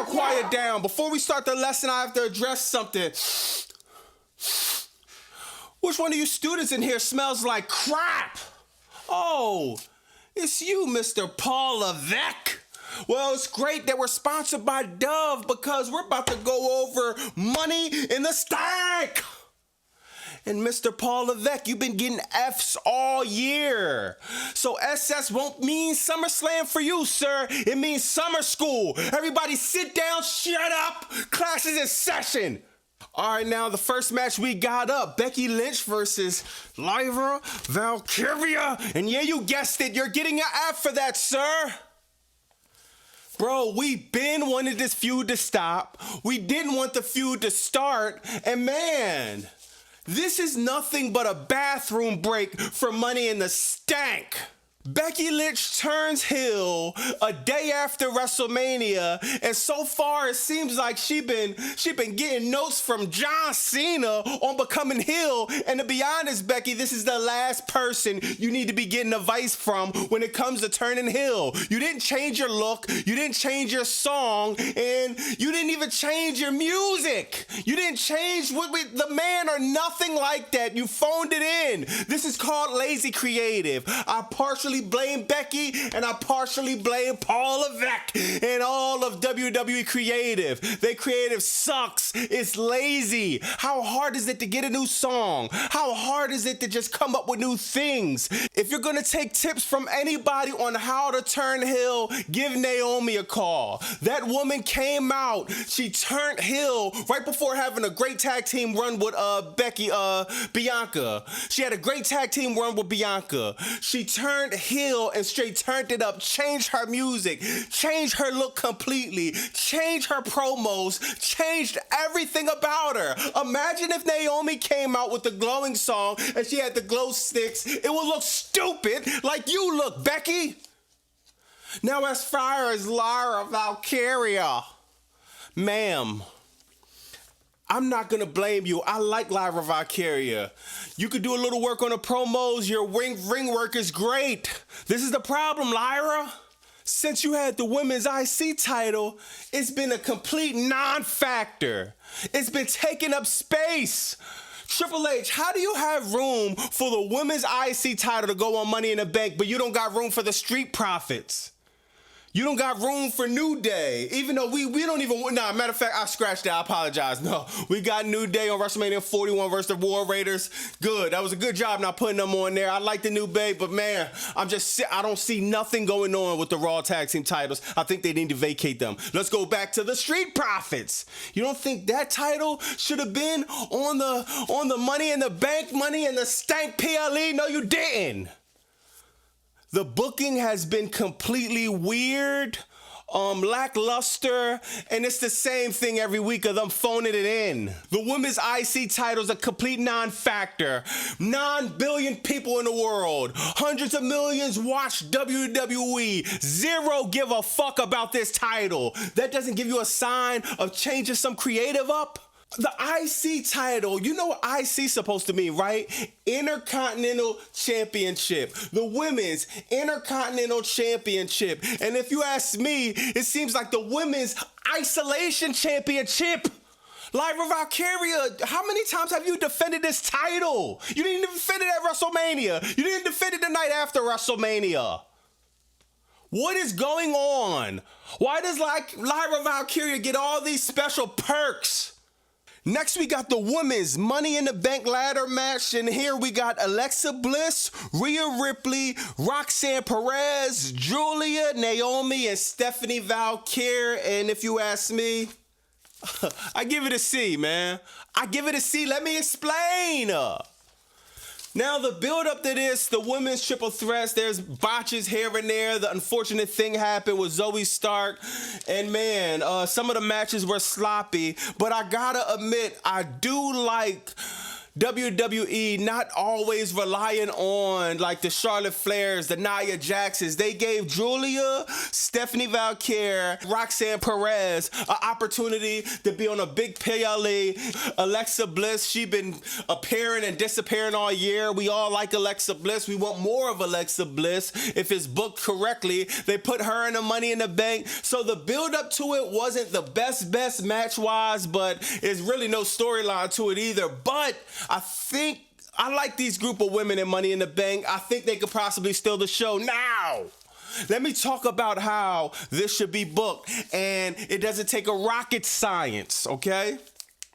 Y'all quiet down. Before we start the lesson, I have to address something. Which one of you students in here smells like crap? Oh, it's you, Mr. Paul Levesque. Well, it's great that we're sponsored by Dove because we're about to go over money in the stank. And Mr. Paul Levesque, you've been getting F's all year. So SS won't mean SummerSlam for you, sir. It means summer school. Everybody sit down, shut up. Class is in session. All right, now the first match we got up, Becky Lynch versus Lyra Valkyria. And yeah, you guessed it, you're getting an F for that, sir. Bro, we been wanted this feud to stop. We didn't want the feud to start. And man, this is nothing but a bathroom break for Money in the Stank. Becky Lynch turns heel a day after WrestleMania, and so far it seems like she been getting notes from John Cena on becoming heel. And to be honest, Becky, this is the last person you need to be getting advice from when it comes to turning heel. You didn't change your look, you didn't change your song, and you didn't even change your music. You didn't change the man or nothing like that. You phoned it in. This is called lazy creative. I partially blame Becky, and I partially blame Paul Levesque and all of WWE creative. Their creative sucks. It's lazy. How hard is it to get a new song? How hard is it to just come up with new things? If you're gonna take tips from anybody on how to turn heel, give Naomi a call. That woman came out, she turned heel right before having a great tag team run with Bianca. She had a great tag team run with Bianca. She turned heel and straight turned it up, changed her music, changed her look completely, changed her promos, changed everything about her. Imagine if Naomi came out with the glowing song and she had the glow sticks. It would look stupid like you look, Becky. Now as far as Lyra Valkyria, ma'am, I'm not gonna blame you. I like Lyra Valkyria. You could do a little work on the promos. Your ring work is great. This is the problem, Lyra. Since you had the women's IC title, it's been a complete non-factor. It's been taking up space. Triple H, how do you have room for the women's IC title to go on Money in the Bank, but you don't got room for the Street Profits? You don't got room for New Day, even though we don't even, matter of fact, I scratched that, I apologize. No, we got New Day on WrestleMania 41 versus the War Raiders. Good, that was a good job not putting them on there. I like the New Day, but man, I don't see nothing going on with the Raw Tag Team titles. I think they need to vacate them. Let's go back to the Street Profits. You don't think that title should have been on the Money in the Bank, Money in the Stank PLE? No, you didn't. The booking has been completely weird, lackluster, and it's the same thing every week of them phoning it in. The women's IC title's a complete non-factor. 9 billion people in the world. Hundreds of millions watch WWE. Zero give a fuck about this title. That doesn't give you a sign of changing some creative up? The IC title, you know what IC supposed to mean, right? Intercontinental Championship. The Women's Intercontinental Championship. And if you ask me, it seems like the Women's Isolation Championship. Lyra Valkyria, how many times have you defended this title? You didn't even defend it at WrestleMania. You didn't defend it the night after WrestleMania. What is going on? Why does Lyra Valkyria get all these special perks? Next, we got the women's Money in the Bank ladder match, and here we got Alexa Bliss, Rhea Ripley, Roxanne Perez, Julia, Naomi, and Stephanie Valkyrie. And if you ask me, I give it a C, man. I give it a C. Let me explain. Now, the build-up to this, the women's triple threats, there's botches here and there. The unfortunate thing happened with Zoe Stark. And man, some of the matches were sloppy. But I gotta admit, I do like WWE not always relying on like the Charlotte Flairs, the Nia Jaxes. They gave Julia, Stephanie Valkyrie, Roxanne Perez an opportunity to be on a big PLE. Alexa Bliss, she been appearing and disappearing all year. We all like Alexa Bliss. We want more of Alexa Bliss. If it's booked correctly, they put her in the Money in the Bank. So the build up to it wasn't the best match wise, but it's really no storyline to it either. But I think I like these group of women in Money in the Bank. I think they could possibly steal the show. Now, let me talk about how this should be booked. And it doesn't take a rocket science, okay?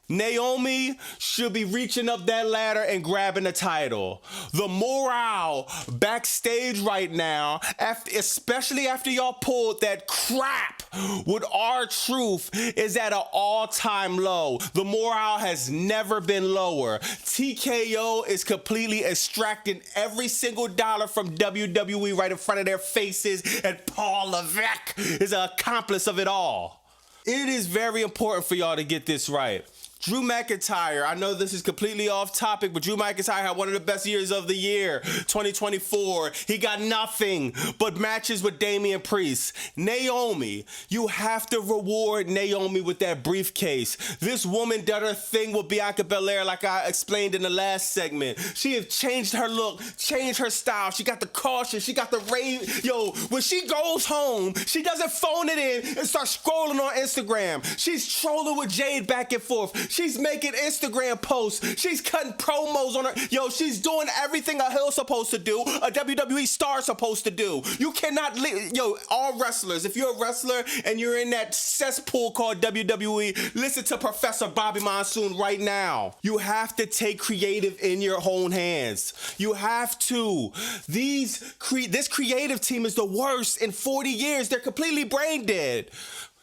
Naomi should be reaching up that ladder and grabbing the title. The morale backstage right now, especially after y'all pulled that crap with R-Truth, is at an all-time low. The morale has never been lower. TKO is completely extracting every single dollar from WWE right in front of their faces, and Paul Levesque is an accomplice of it all. It is very important for y'all to get this right. Drew McIntyre, I know this is completely off topic, but Drew McIntyre had one of the best years of the year, 2024. He got nothing but matches with Damian Priest. Naomi, you have to reward Naomi with that briefcase. This woman did her thing with Bianca Belair like I explained in the last segment. She has changed her look, changed her style. She got the caution, she got the rave. Yo, when she goes home, she doesn't phone it in and start scrolling on Instagram. She's trolling with Jade back and forth. She's making Instagram posts. She's cutting promos on her. Yo, she's doing everything a heel supposed to do, a WWE star supposed to do. You cannot, yo, all wrestlers, if you're a wrestler and you're in that cesspool called WWE, listen to Professor Bobby Monsoon right now. You have to take creative in your own hands. You have to. This creative team is the worst in 40 years. They're completely brain dead.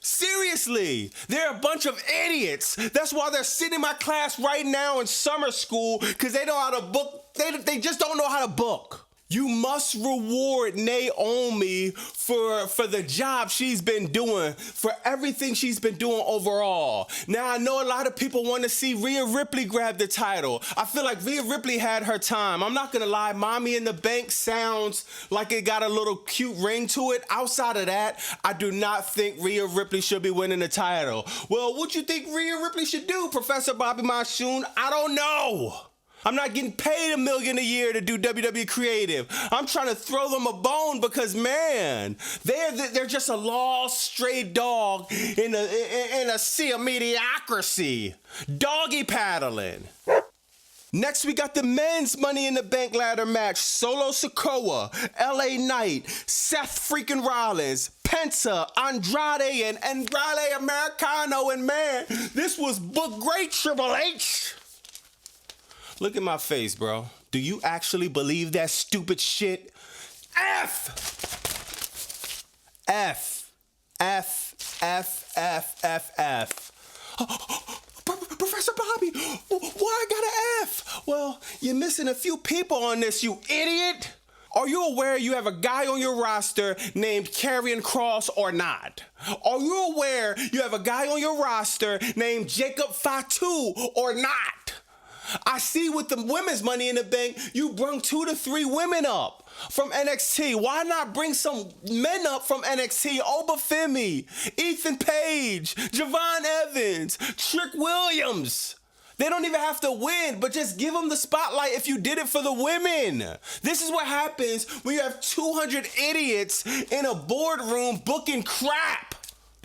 Seriously, they're a bunch of idiots. That's why they're sitting in my class right now in summer school, because they know how to book. They just don't know how to book. You must reward Naomi for the job she's been doing, for everything she's been doing overall. Now, I know a lot of people want to see Rhea Ripley grab the title. I feel like Rhea Ripley had her time. I'm not going to lie. Mommy in the Bank sounds like it got a little cute ring to it. Outside of that, I do not think Rhea Ripley should be winning the title. Well, what you think Rhea Ripley should do, Professor Bobby Monsoon? I don't know. I'm not getting paid $1 million a year to do WWE creative. I'm trying to throw them a bone because, man, they're just a lost stray dog in a sea of mediocrity. Doggy paddling. Next, we got the men's Money in the Bank ladder match. Solo Sikoa, LA Knight, Seth freaking Rollins, Penta, Andrade, and Andrade Americano. And man, this was booked great, Triple H. Look at my face, bro. Do you actually believe that stupid shit? F. Professor Bobby, why I got an F? Well, you're missing a few people on this, you idiot. Are you aware you have a guy on your roster named Karrion Kross or not? Are you aware you have a guy on your roster named Jacob Fatu or not? I see with the women's Money in the Bank, you brung 2 to 3 women up from NXT. Why not bring some men up from NXT? Obafemi, Ethan Page, Javon Evans, Trick Williams. They don't even have to win, but just give them the spotlight if you did it for the women. This is what happens when you have 200 idiots in a boardroom booking crap.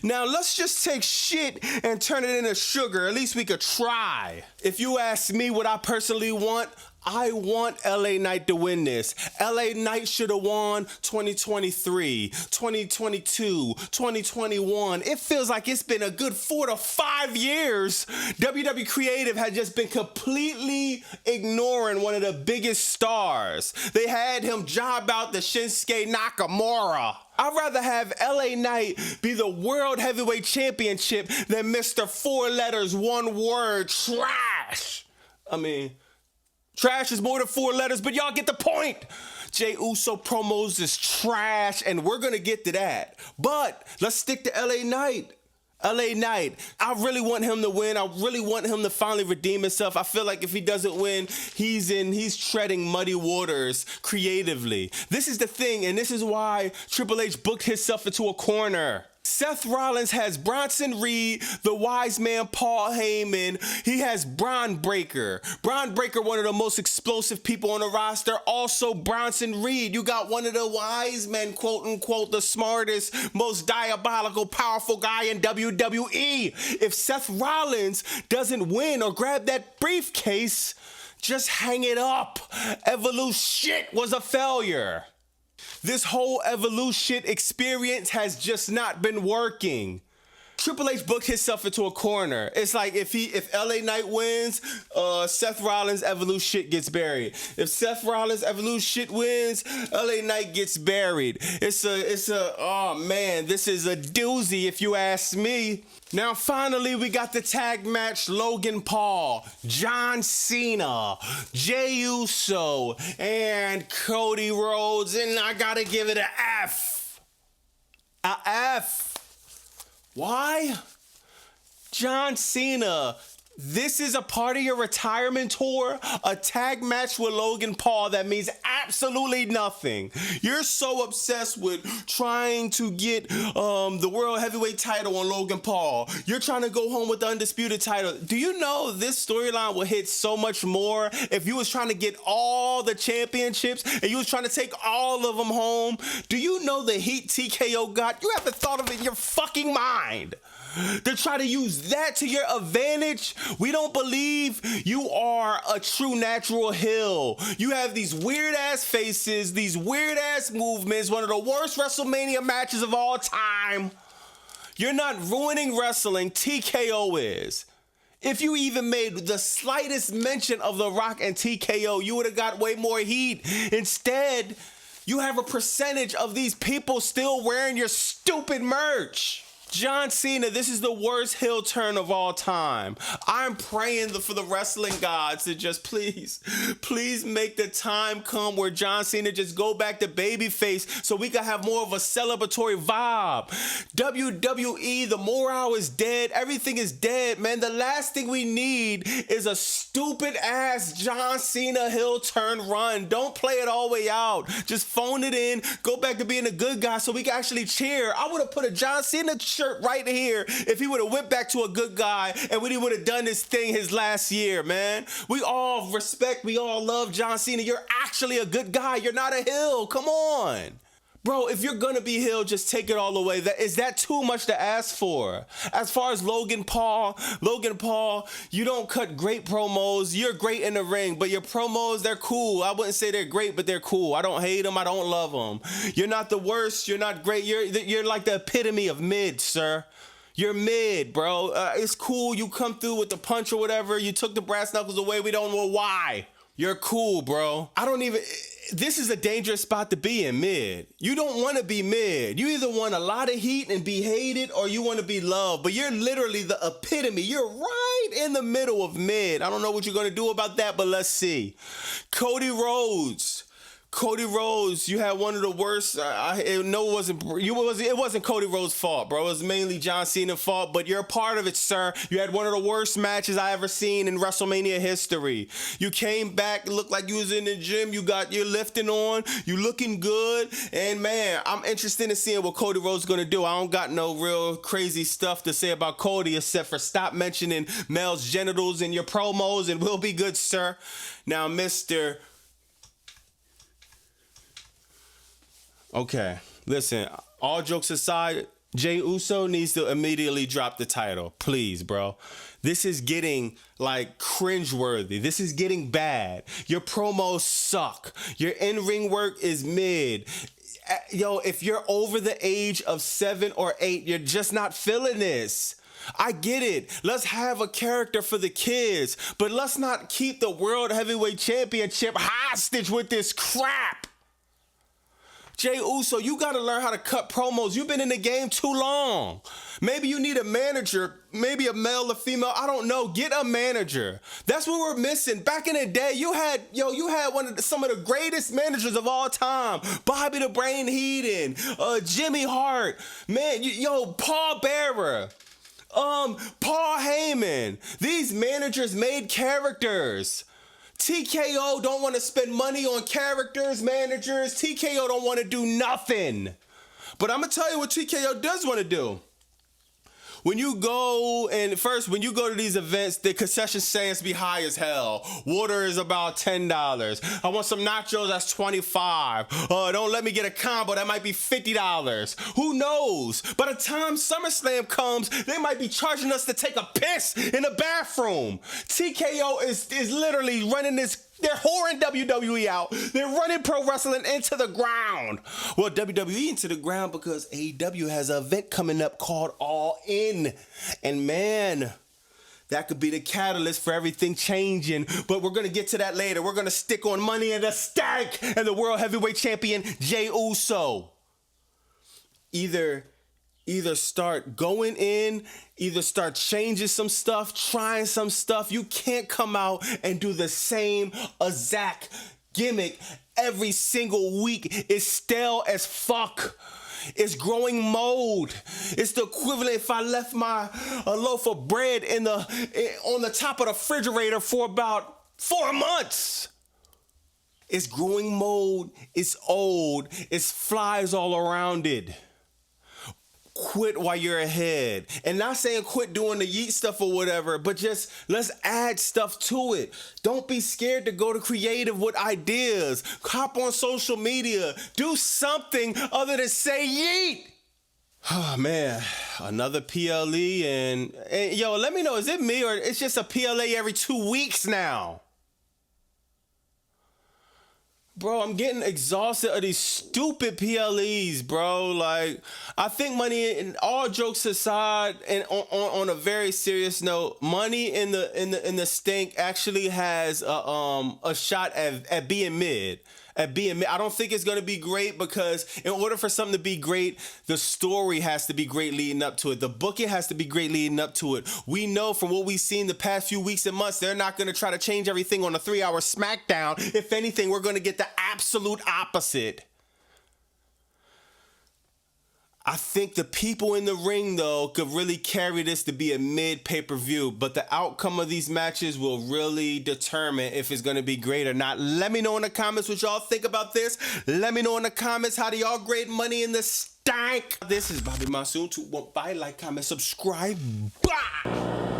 Now, let's just take shit and turn it into sugar. At least we could try. If you ask me what I personally want, I want LA Knight to win this. LA Knight should have won 2023, 2022, 2021. It feels like it's been a good 4 to 5 years. WWE Creative had just been completely ignoring one of the biggest stars. They had him job out the Shinsuke Nakamura. I'd rather have LA Knight be the World Heavyweight Championship than Mr. 4 letters, 1 word, trash. I mean, trash is more than 4 letters, but y'all get the point. Jey Uso promos is trash, and we're going to get to that. But let's stick to LA Knight. LA Knight, I really want him to win. I really want him to finally redeem himself. I feel like if he doesn't win, he's treading muddy waters creatively. This is the thing, and this is why Triple H booked himself into a corner. Seth Rollins has Bronson Reed, the wise man Paul Heyman. He has Braun Breaker. Braun Breaker, one of the most explosive people on the roster. Also Bronson Reed. You got one of the wise men, quote unquote, the smartest, most diabolical, powerful guy in WWE. If Seth Rollins doesn't win or grab that briefcase, just hang it up. Evolution shit was a failure. This whole Evolution experience has just not been working. Triple H booked himself into a corner. It's like if LA Knight wins, Seth Rollins Evolution shit gets buried. If Seth Rollins Evolution shit wins, LA Knight gets buried. Oh man, this is a doozy if you ask me. Now finally we got the tag match: Logan Paul, John Cena, Jey Uso, and Cody Rhodes, and I gotta give it an F. A F. Why? John Cena, this is a part of your retirement tour, a tag match with Logan Paul that means absolutely nothing. You're so obsessed with trying to get the World Heavyweight title on Logan Paul. You're trying to go home with the Undisputed title. Do you know this storyline will hit so much more if you was trying to get all the championships and you was trying to take all of them home? Do you know the heat TKO got? You haven't thought of it in your fucking mind. To try to use that to your advantage. We don't believe you are a true natural heel. You have these weird ass faces, these weird ass movements, one of the worst WrestleMania matches of all time. You're not ruining wrestling, TKO is. If you even made the slightest mention of The Rock and TKO, you would have got way more heat. Instead, you have a percentage of these people still wearing your stupid merch. John Cena, this is the worst heel turn of all time. I'm praying for the wrestling gods to just please make the time come where John Cena just go back to babyface so we can have more of a celebratory vibe. WWE, the morale is dead. Everything is dead, man. The last thing we need is a stupid ass John Cena heel turn run. Don't play it all the way out. Just phone it in. Go back to being a good guy so we can actually cheer. I would have put a John Cena shirt right here if he would have went back to a good guy and when he would have done his thing his last year, man. We all respect, we all love John Cena. You're actually a good guy. You're not a heel. Come on. Bro, if you're gonna be heel, just take it all away. Is that too much to ask for? As far as Logan Paul, you don't cut great promos. You're great in the ring, but your promos, they're cool. I wouldn't say they're great, but they're cool. I don't hate them. I don't love them. You're not the worst. You're not great. You're like the epitome of mid, sir. You're mid, bro. It's cool. You come through with the punch or whatever. You took the brass knuckles away. We don't know why. You're cool, bro. This is a dangerous spot to be in, mid. You don't want to be mid. You either want a lot of heat and be hated or you want to be loved. But you're literally the epitome. You're right in the middle of mid. I don't know what you're going to do about that, but let's see. Cody Rhodes, you had one of the worst. It wasn't Cody Rhodes' fault, bro. It was mainly John Cena's fault, but you're a part of it, sir. You had one of the worst matches I ever seen in WrestleMania history. You came back, looked like you was in the gym. You're lifting on. You looking good, and man, I'm interested in seeing what Cody Rhodes is gonna do. I don't got no real crazy stuff to say about Cody except for stop mentioning male's genitals in your promos, and we'll be good, sir. Now, Mr. Okay, listen, all jokes aside, Jey Uso needs to immediately drop the title. Please, bro. This is getting, like, cringeworthy. This is getting bad. Your promos suck. Your in-ring work is mid. Yo, if you're over the age of 7 or 8, you're just not feeling this. I get it. Let's have a character for the kids, but let's not keep the World Heavyweight Championship hostage with this crap. Jey Uso, you got to learn how to cut promos. You've been in the game too long. Maybe you need a manager, maybe a male or female. I don't know. Get a manager. That's what we're missing. Back in the day, you had some of the greatest managers of all time. Bobby the Brain Heenan, Jimmy Hart, man, Paul Bearer. Paul Heyman. These managers made characters. TKO don't want to spend money on characters, managers. TKO don't want to do nothing. But I'm going to tell you what TKO does want to do. When you go to these events, the concession stands be high as hell. Water is about $10. I want some nachos, that's $25. Don't let me get a combo, that might be $50. Who knows? By the time SummerSlam comes, they might be charging us to take a piss in the bathroom. TKO is literally running this. They're whoring WWE out. They're running pro wrestling into the ground. Well, WWE into the ground because AEW has an event coming up called All In. And man, that could be the catalyst for everything changing. But we're going to get to that later. We're going to stick on Money in the Stank and the World Heavyweight Champion, Jey Uso. Either start going in, either start changing some stuff, trying some stuff. You can't come out and do the same exact gimmick every single week. It's stale as fuck. It's growing mold. It's the equivalent if I left a loaf of bread on the top of the refrigerator for about 4 months. It's growing mold. It's old. It's flies all around it. Quit while you're ahead. And not saying quit doing the yeet stuff or whatever, but just let's add stuff to it. Don't be scared to go to creative with ideas. Hop on social media. Do something other than say yeet. Oh man, another PLE and yo, let me know, is it me or it's just a PLA every 2 weeks now? Bro, I'm getting exhausted of these stupid PLEs, bro. Like, I think Money, and all jokes aside, and on a very serious note, Money in the Stink actually has a shot at being mid. I don't think it's going to be great because in order for something to be great, the story has to be great leading up to it. The booking has to be great leading up to it. We know from what we've seen the past few weeks and months, they're not going to try to change everything on a 3-hour SmackDown. If anything, we're going to get the absolute opposite. I think the people in the ring, though, could really carry this to be a mid pay-per-view, but the outcome of these matches will really determine if it's going to be great or not. Let me know in the comments what y'all think about this. Let me know in the comments how do y'all grade Money in the Stank. This is Bobby Monsoon. 215, like, comment, subscribe. Bye!